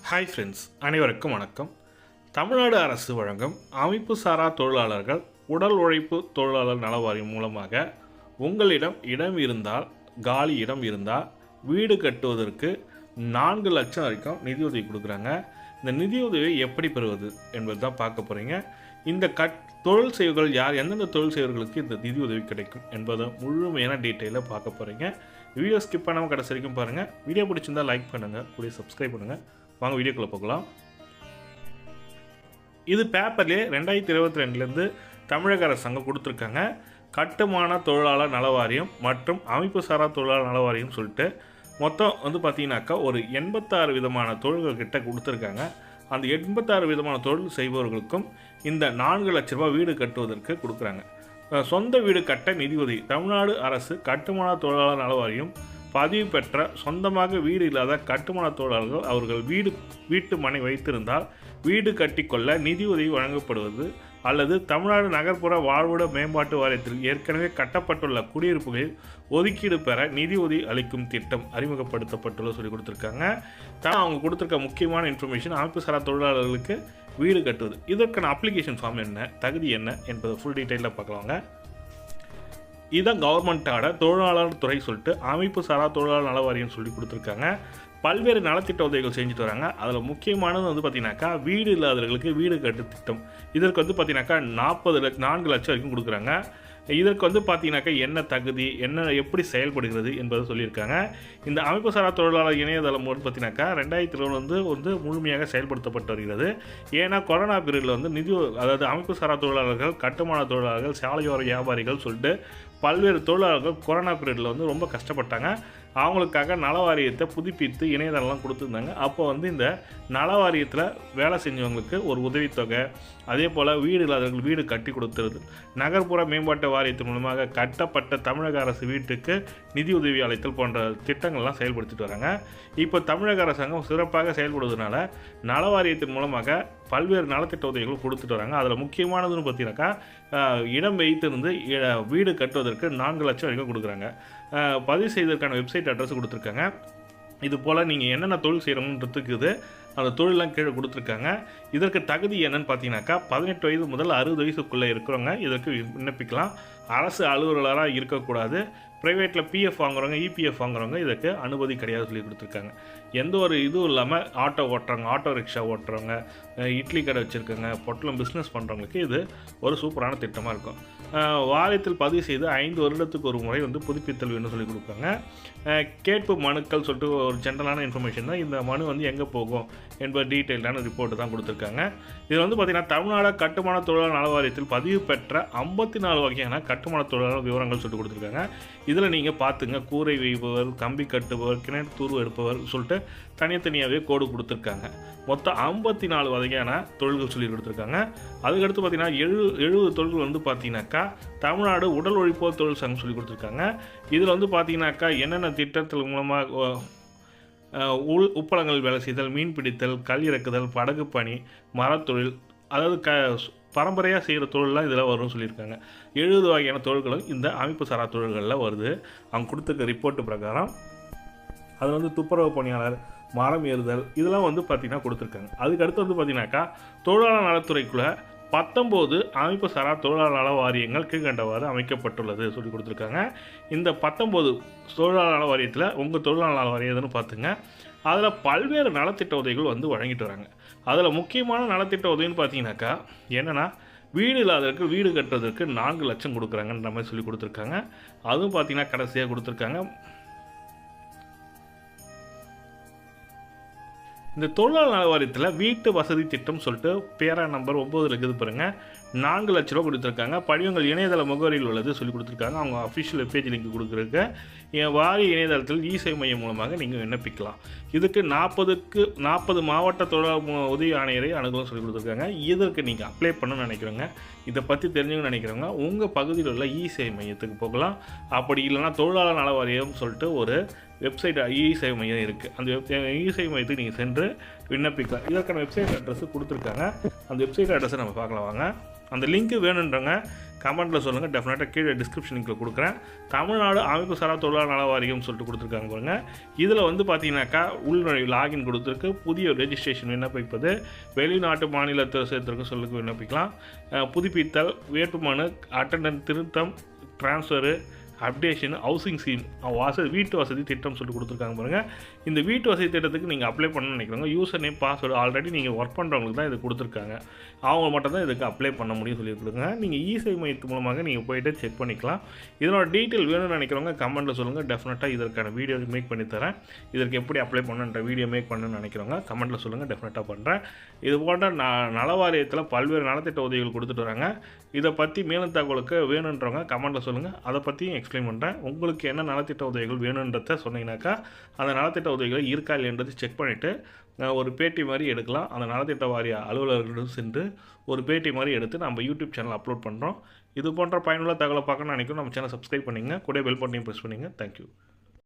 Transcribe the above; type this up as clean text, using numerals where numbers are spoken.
Hi friends, அனைவருக்கும் வணக்கம். தமிழ்நாடு அரசு வழங்கும் அமைப்பு சாரா தொழிலாளர்கள் உடல் உழைப்பு தொழிலாளர் நல வாரியம் மூலமாக உங்களிடம் இடம் இருந்தால், காலி இடம் இருந்தால் வீடு கட்டுவதற்கு 4 லட்சம் வரைக்கும் நிதியுதவி கொடுக்குறாங்க. இந்த நிதியுதவியை எப்படி பெறுவது என்பது தான் பார்க்க போகிறீங்க. இந்த தொழில் செய்வர்கள் யார், எந்தெந்த தொழில் செய்வர்களுக்கு இந்த நிதியுதவி கிடைக்கும் என்பதை முழுமையான டீட்டெயிலாக பார்க்க போகிறீங்க. வீடியோ ஸ்கிப் பண்ணாமல் கடைசி வரைக்கும் பாருங்கள். வீடியோ பிடிச்சிருந்தால் லைக் பண்ணுங்கள், கூட சப்ஸ்கிரைப் பண்ணுங்கள். வாங்க வீடியோக்குள்ளே போகலாம். இது பேப்பர்லேயே 2022 தமிழக அரசாங்கம் கொடுத்துருக்காங்க. கட்டுமான தொழிலாளர் நல வாரியம் மற்றும் அமைப்பு சாரா தொழிலாளர் நல வாரியம் சொல்லிட்டு மொத்தம் பார்த்தீங்கன்னாக்கா ஒரு 86 விதமான தொழில்கள் கிட்ட கொடுத்துருக்காங்க. அந்த 86 விதமான தொழில் செய்பவர்களுக்கும் இந்த 4 லட்ச ரூபாய் வீடு கட்டுவதற்கு கொடுக்குறாங்க. சொந்த வீடு கட்ட நிதியுதவி தமிழ்நாடு அரசு கட்டுமான தொழிலாளர் நல வாரியம் பதிவு பெற்ற சொந்தமாக வீடு இல்லாத கட்டுமான தொழிலாளர்கள் அவர்கள் வீட்டு மனை வைத்திருந்தால் வீடு கட்டிக்கொள்ள நிதியுதவி வழங்கப்படுவது அல்லது தமிழ்நாடு நகர்ப்புற வாழ்விட மேம்பாட்டு வாரியத்தில் ஏற்கனவே கட்டப்பட்டுள்ள குடியிருப்புகளில் ஒதுக்கீடு பெற நிதியுதவி அளிக்கும் திட்டம் அறிமுகப்படுத்தப்பட்டுள்ள சொல்லி கொடுத்துருக்காங்க. அவங்க கொடுத்துருக்க முக்கியமான இன்ஃபர்மேஷன் அமைப்பு சாரா தொழிலாளர்களுக்கு வீடு கட்டுவது. இதற்கான அப்ளிகேஷன் ஃபார்ம் என்ன, தகுதி என்ன என்பதை ஃபுல் டீட்டெயிலில் பார்க்கலாங்க. இதுதான் கவர்மெண்ட்டோட தொழிலாளர் துறை சொல்லிட்டு அமைப்பு சாரா தொழிலாளர் நல வாரியம் சொல்லி கொடுத்துருக்காங்க. பல்வேறு நலத்திட்ட உதவிகள் செஞ்சுட்டு வராங்க. அதில் முக்கியமானது பார்த்தீங்கன்னாக்கா வீடு இல்லாதவர்களுக்கு வீடு கட்டு திட்டம். இதற்கு பார்த்தீங்கன்னாக்கா 4 லட்சம் வரைக்கும் கொடுக்குறாங்க. இதற்கு பார்த்தீங்கன்னாக்கா என்ன தகுதி, என்ன எப்படி செயல்படுகிறது என்பதை சொல்லியிருக்காங்க. இந்த அமைப்பு சாரா தொழிலாளர் இணையதளம் பார்த்தீங்கன்னாக்கா 2020 முழுமையாக செயல்படுத்தப்பட்டு வருகிறது. ஏன்னா கொரோனா பீரியடில் அதாவது அமைப்பு சாரா தொழிலாளர்கள், கட்டுமான தொழிலாளர்கள், சாலையோர வியாபாரிகள் சொல்லிட்டு பல்வேறு தொழிலாளர்கள் கொரோனா பீரியடில் ரொம்ப கஷ்டப்பட்டாங்க. அவங்களுக்காக நல வாரியத்தை புதுப்பித்து இணையதளம்லாம் கொடுத்துருந்தாங்க. அப்போ இந்த நல வாரியத்தில் வேலை செஞ்சவங்களுக்கு ஒரு உதவித்தொகை, அதே போல் வீடு இல்லாதவர்கள் வீடு கட்டி கொடுத்துருது, நகர்ப்புற மேம்பாட்டு வாரியத்தின் மூலமாக கட்டப்பட்ட தமிழக அரசு வீட்டுக்கு நிதி உதவி அளித்தல் போன்ற திட்டங்கள்லாம் செயல்படுத்திட்டு வராங்க. இப்போ தமிழக அரசாங்கம் சிறப்பாக செயல்படுவதனால நல வாரியத்தின் மூலமாக பல்வேறு நலத்திட்ட உதவிகள் கொடுத்துட்டு வராங்க. அதில் முக்கியமானதுன்னு பார்த்தீங்கன்னாக்கா இடம் வைத்திருந்து வீடு கட்டுவதற்கு 4 லட்சம் வரைக்கும் கொடுக்குறாங்க. பதிவு செய்வதற்கான வெப்சைட் அட்ரஸ் கொடுத்துருக்காங்க. இது போல் நீங்கள் என்னென்ன தொழில் செய்கிறோன்றதுக்கு அந்த தொழிலெலாம் கீழே கொடுத்துருக்காங்க. இதற்கு தகுதி என்னன்னு பார்த்தீங்கன்னாக்கா 18 வயது முதல் 60 வயசுக்குள்ளே இருக்கிறவங்க இதற்கு விண்ணப்பிக்கலாம். அரசு அலுவலராக இருக்கக்கூடாது. ப்ரைவேட்டில் பிஎஃப் வாங்குறவங்க, இபிஎஃப் வாங்குறவங்க இதற்கு அனுமதி கிடையாது சொல்லி கொடுத்துருக்காங்க. எந்த ஒரு இதுவும் இல்லாமல் ஆட்டோ ஓட்டுறவங்க, ஆட்டோ ரிக்ஷா ஓட்டுறவங்க, இட்லி கடை வச்சுருக்கவங்க, பொட்டலம் பிஸ்னஸ் பண்ணுறவங்களுக்கு இது ஒரு சூப்பரான திட்டமாக இருக்கும். வாரியத்தில் பதிவு செய்து 5 வருடத்துக்கு ஒரு முறை புதுப்பித்தல் வேணும்னு சொல்லி கொடுப்பாங்க. கேட்பு மனுக்கள் சொல்லிட்டு ஒரு ஜென்ரலான இன்ஃபர்மேஷன் தான். இந்த மனு எங்கே போகும் என்பது டீட்டெயிலான ரிப்போர்ட்டு தான் கொடுத்துருக்காங்க. இதில் பார்த்திங்கன்னா தமிழ்நாடு கட்டுமான தொழிலாளர் நல வாரியத்தில் பதிவு பெற்ற 54 வகையான கட்டுமான தொழிலாளர் விவரங்கள் சொல்லிட்டு கொடுத்துருக்காங்க. இதில் நீங்கள் பார்த்துங்க, கூரை வைப்பவர், கம்பி கட்டுபவர், கிணறு தூர்வு எடுப்பவர் சொல்லிட்டு தனித்தனியாகவே கோடு கொடுத்துருக்காங்க. மொத்தம் 54 வகையான தொழில்கள் சொல்லி கொடுத்துருக்காங்க. அதுக்கடுத்து பார்த்தீங்கன்னா 70 தொழில்கள் பார்த்தீங்கன்னாக்கா தமிழ்நாடு உடல் உழைப்போர் தொழில் சங்கம் சொல்லி கொடுத்துருக்காங்க. இதில் பார்த்தீங்கன்னாக்கா என்னென்ன திட்டத்தின் மூலமாக உப்பளங்கள் வேலை செய்தல், மீன் பிடித்தல், கல் இறக்குதல், படகு பணி, மரத்தொழில், அதாவது பரம்பரையாக செய்கிற தொழிலெலாம் இதில் வரும்னு சொல்லியிருக்காங்க. 70 வகையான தொழில்களும் இந்த அமைப்பு சாரா தொழில்களில் வருது. அவங்க கொடுத்துருக்க ரிப்போர்ட்டு பிரகாரம் அதில் துப்புரவு பணியாளர், மரம் ஏறுதல் இதெல்லாம் பார்த்திங்கன்னா கொடுத்துருக்காங்க. அதுக்கடுத்து பார்த்திங்கனாக்கா தொழிலாளர் நலத்துறைக்குள்ளே 19 அமைப்பு சாரா தொழிலாளர் நல வாரியங்கள் கீழ்கண்டவாறு அமைக்கப்பட்டுள்ளது சொல்லி கொடுத்துருக்காங்க. இந்த 19 தொழிலாளர் நல வாரியத்தில் உங்கள் தொழிலாளர் நல வாரியம் எதுன்னு பார்த்துங்க. அதில் பல்வேறு நலத்திட்ட உதவிகள் வழங்கிட்டு வராங்க. அதில் முக்கியமான நலத்திட்ட உதவின்னு பார்த்தீங்கன்னாக்கா என்னென்னா வீடு இல்லாதவருக்கு வீடு கட்டுறதுக்கு 4 லட்சம் கொடுக்குறாங்கன்ற மாதிரி சொல்லி கொடுத்துருக்காங்க. அதுவும் பார்த்தீங்கன்னா கடைசியாக கொடுத்துருக்காங்க. இந்த தொழிலாளர் நல வாரியத்தில் வீட்டு வசதி திட்டம் சொல்லிட்டு பேரா நம்பர் 9 இருக்குது பாருங்கள், 4 லட்ச ரூபா கொடுத்துருக்காங்க. படிவங்கள் இணையதள முகவரியில் உள்ளது சொல்லி கொடுத்துருக்காங்க. அவங்க அஃபிஷியல் வெப்பேஜ் லிங்க் கொடுக்குறதுக்கு என் வாரிய இணையதளத்தில் இ-சேவை மையம் மூலமாக நீங்கள் விண்ணப்பிக்கலாம். இதுக்கு 40 மாவட்ட தொழிலாளர் உதவி ஆணையரை அணுகலாம் சொல்லி கொடுத்துருக்காங்க. இதற்கு நீங்கள் அப்ளை பண்ணணும்னு நினைக்கிறவங்க, இதை பற்றி தெரிஞ்சுக்கணும்னு நினைக்கிறவங்க உங்கள் பகுதியில் உள்ள இ-சேவை மையத்துக்கு போகலாம். அப்படி இல்லைனா தொழிலாளர் நல வாரியம் சொல்லிட்டு ஒரு வெப்சைட் இ-சேவை மையம் இருக்குது. அந்த இ-சேவை மையத்துக்கு நீங்கள் சென்று விண்ணப்பிக்கலாம். இதற்கான வெப்சைட் அட்ரஸ் கொடுத்துருக்காங்க. அந்த வெப்சைட் அட்ரஸை நம்ம பார்க்கலாம் வாங்க. அந்த லிங்க்கு வேணுன்றவங்க கமெண்ட்டில் சொல்லுங்கள். டெஃபினட்டாக கீழே டிஸ்கிரிப்ஷன் லிங்கில் கொடுக்குறேன். தமிழ்நாடு அமைப்பு சாரா தொழிலாளர் நல வாரியம் சொல்லிட்டு கொடுத்துருக்காங்க பாருங்கள். இதில் வந்து பார்த்தீங்கன்னாக்கா உள்நுழைவு லாகின் கொடுத்துருக்கு. புதிய ரெஜிஸ்ட்ரேஷன் விண்ணப்பிப்பது, வெளிநாட்டு மாநிலத்தில் சேர்த்துருக்கு சொல்லுக்கு விண்ணப்பிக்கலாம். புதுப்பித்தல், வேட்புமனு, அட்டண்டன்ஸ் திருத்தம், ட்ரான்ஸ்ஃபரு, அப்டேஷன், ஹவுசிங் ஸ்கீம், வீட்டு வசதி திட்டம் சொல்லி கொடுத்துருக்காங்க பாருங்கள். இந்த வீட்டு வசதி திட்டத்துக்கு நீங்கள் அப்ளை பண்ணணும்னு நினைக்கிறவங்க யூசர் நேம் பாஸ்வேர்டு ஆல்ரெடி நீங்கள் ஒர்க் பண்ணுறவங்களுக்கு தான் இது கொடுத்துருக்காங்க. அவங்க மட்டும் தான் இதுக்கு அப்ளை பண்ண முடியும் சொல்லி கொடுங்க. நீங்கள் இ-சேவை மையத்து மூலமாக நீங்கள் போய்ட்டு செக் பண்ணிக்கலாம். இதனோட டீட்டெயில் வேணும்னு நினைக்கிறவங்க கமெண்ட்டில் சொல்லுங்கள். டெஃபினட்டாக இதற்கான வீடியோ மேக் பண்ணி தரேன். இதற்கு எப்படி அப்ளை பண்ணுன்ற வீடியோ மேக் பண்ணணும்னு நினைக்கிறவங்க கமெண்ட்டில் சொல்லுங்கள். டெஃபினட்டாக பண்ணுறேன். இது போன்ற நலவாரியத்தில் பல்வேறு நலத்திட்ட உதவிகள் கொடுத்துட்டு வராங்க. இதை பற்றி மேலும் தகவலுக்கு வேணுன்றவங்க கமெண்ட்டில் சொல்லுங்கள். அதை பற்றியும் எக்ஸ்பிளைன் பண்ணுறேன். உங்களுக்கு என்ன நலத்திட்ட உதவிகள் வேணுன்றத சொன்னீங்கன்னாக்கா அந்த நலத்திட்ட உதவிகள் இருக்கா இல்லைன்றது செக் பண்ணிவிட்டு ஒரு பேட்டி மாதிரி எடுக்கலாம். அந்த நலத்திட்ட வாரிய அலுவலர்களிடம் சென்று ஒரு பேட்டி மாதிரி எடுத்து நம்ம யூடியூப் சேனல் அப்லோட் பண்ணுறோம். இது போன்ற பயனுள்ள தகவலை பார்க்கணும்னு நினைக்கிறோம். நம்ம சேனல் சப்ஸ்கிரைப் பண்ணிங்க, கூட பெல் பட்டனையும் ப்ரெஸ் பண்ணிங்க. தேங்க்யூ.